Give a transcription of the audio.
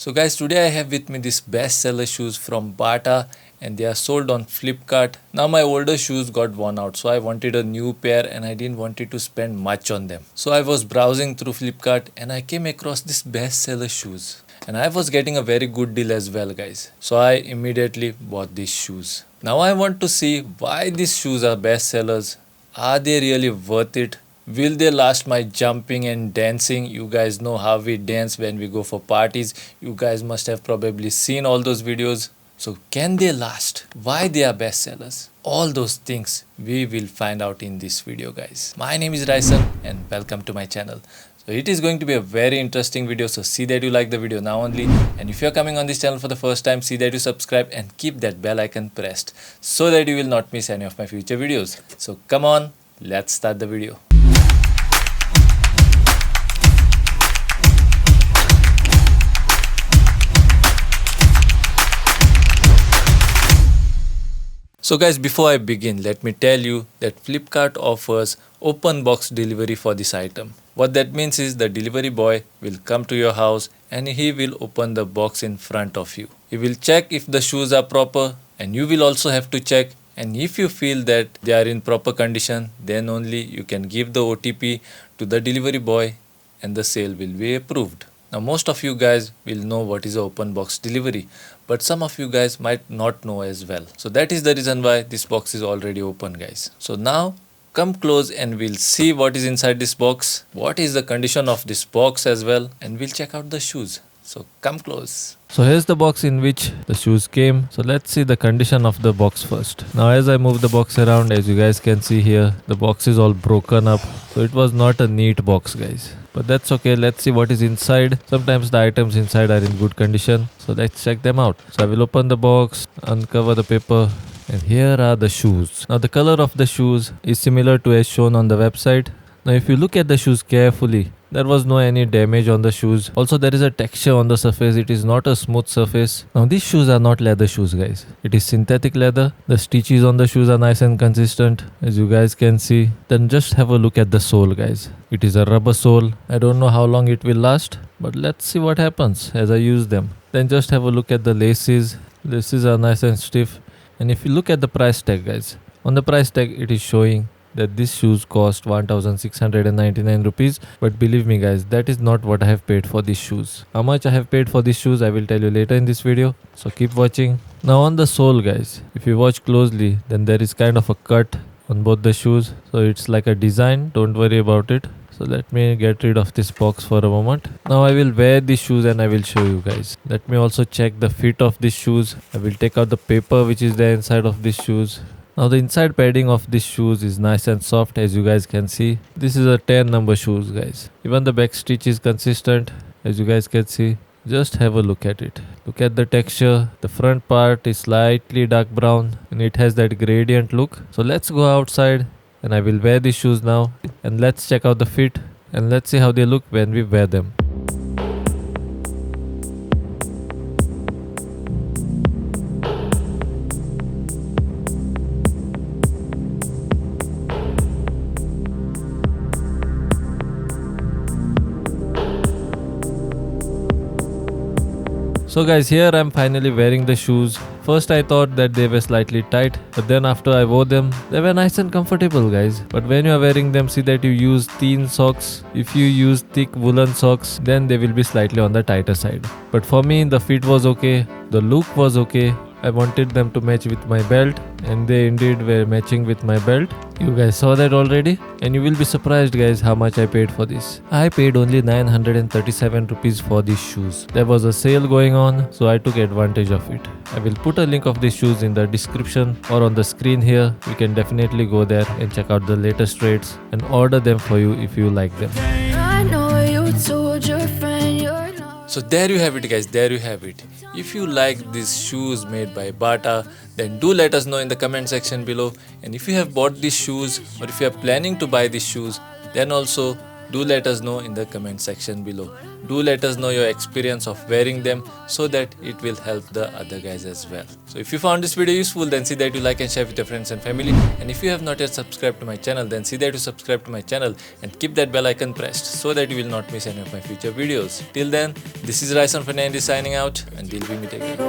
So guys, today I have with me this bestseller shoes from Bata and they are sold on Flipkart. Now my older shoes got worn out, so I wanted a new pair and I didn't want to spend much on them. So I was browsing through Flipkart and I came across this bestseller shoes. And I was getting a very good deal as well, guys. So I immediately bought these shoes. Now I want to see why these shoes are bestsellers. Are they really worth it? Will they last my jumping and dancing? You guys know how we dance when we go for parties. You guys must have probably seen all those videos. So can they last? Why they are bestsellers? All those things we will find out in this video, guys. My name is Raisen and welcome to my channel. So it is going to be a very interesting video, so see that you like the video now only, and if you are coming on this channel for the first time, see that you subscribe and keep that bell icon pressed so that you will not miss any of my future videos. So come on, let's start the video. So guys, before I begin, let me tell you that Flipkart offers open box delivery for this item. What that means is the delivery boy will come to your house and he will open the box in front of you. He will check if the shoes are proper and you will also have to check, and if you feel that they are in proper condition, then only you can give the OTP to the delivery boy and the sale will be approved. Now most of you guys will know what is open box delivery, but some of you guys might not know as well. So that is the reason why this box is already open, guys. So now come close and we'll see what is inside this box, what is the condition of this box as well, and we'll check out the shoes. So come close. So here's the box in which the shoes came. So let's see the condition of the box first. Now as I move the box around, as you guys can see here, the box is all broken up. So it was not a neat box, guys. But that's okay. Let's see what is inside. Sometimes the items inside are in good condition. So let's check them out. So I will open the box, uncover the paper, and here are the shoes. Now the color of the shoes is similar to as shown on the website. Now if you look at the shoes carefully, there was no any damage on the shoes. Also there is a texture on the surface. It is not a smooth surface. Now these shoes are not leather shoes, guys. It is synthetic leather. The stitches on the shoes are nice and consistent, as you guys can see. Then just have a look at the sole, guys. It is a rubber sole. I don't know how long it will last, but let's see what happens as I use them. Then just have a look at the laces. Laces are nice and stiff. And if you look at the price tag, guys, on the price tag it is showing that these shoes cost 1699 rupees, but believe me guys, that is not what I have paid for these shoes. How much I have paid for these shoes I will tell you later in this video, so keep watching. Now on the sole, guys, if you watch closely, then there is kind of a cut on both the shoes, so it's like a design. Don't worry about it. So let me get rid of this box for a moment. Now I will wear these shoes and I will show you guys. Let me also check the fit of these shoes. I will take out the paper which is there inside of these shoes. Now the inside padding of these shoes is nice and soft, as you guys can see. This is a 10 number shoes, guys. Even the back stitch is consistent, as you guys can see. Just have a look at it. Look at the texture. The front part is slightly dark brown and it has that gradient look. So let's go outside and I will wear these shoes now, and let's check out the fit and let's see how they look when we wear them. So guys, here I'm finally wearing the shoes. First I thought that they were slightly tight, but then after I wore them, they were nice and comfortable, guys. But when you are wearing them, see that you use thin socks. If you use thick woolen socks, then they will be slightly on the tighter side. But for me, the fit was okay, the look was okay. I wanted them to match with my belt, and they indeed were matching with my belt. You guys saw that already, and you will be surprised, guys, how much I paid for this. I paid only 937 rupees for these shoes. There was a sale going on, so I took advantage of it. I will put a link of these shoes in the description or on the screen here. You can definitely go there and check out the latest rates and order them for you if you like them. I know you told your friend you're not. So there you have it, guys. There you have it. If you like these shoes made by Bata, then do let us know in the comment section below. And if you have bought these shoes or if you are planning to buy these shoes, then also do let us know in the comment section below. Do let us know your experience of wearing them so that it will help the other guys as well. So if you found this video useful, then see that you like and share with your friends and family. And if you have not yet subscribed to my channel, then see that you subscribe to my channel and keep that bell icon pressed so that you will not miss any of my future videos. Till then, this is Raison for 90 signing out, and we'll be meeting again.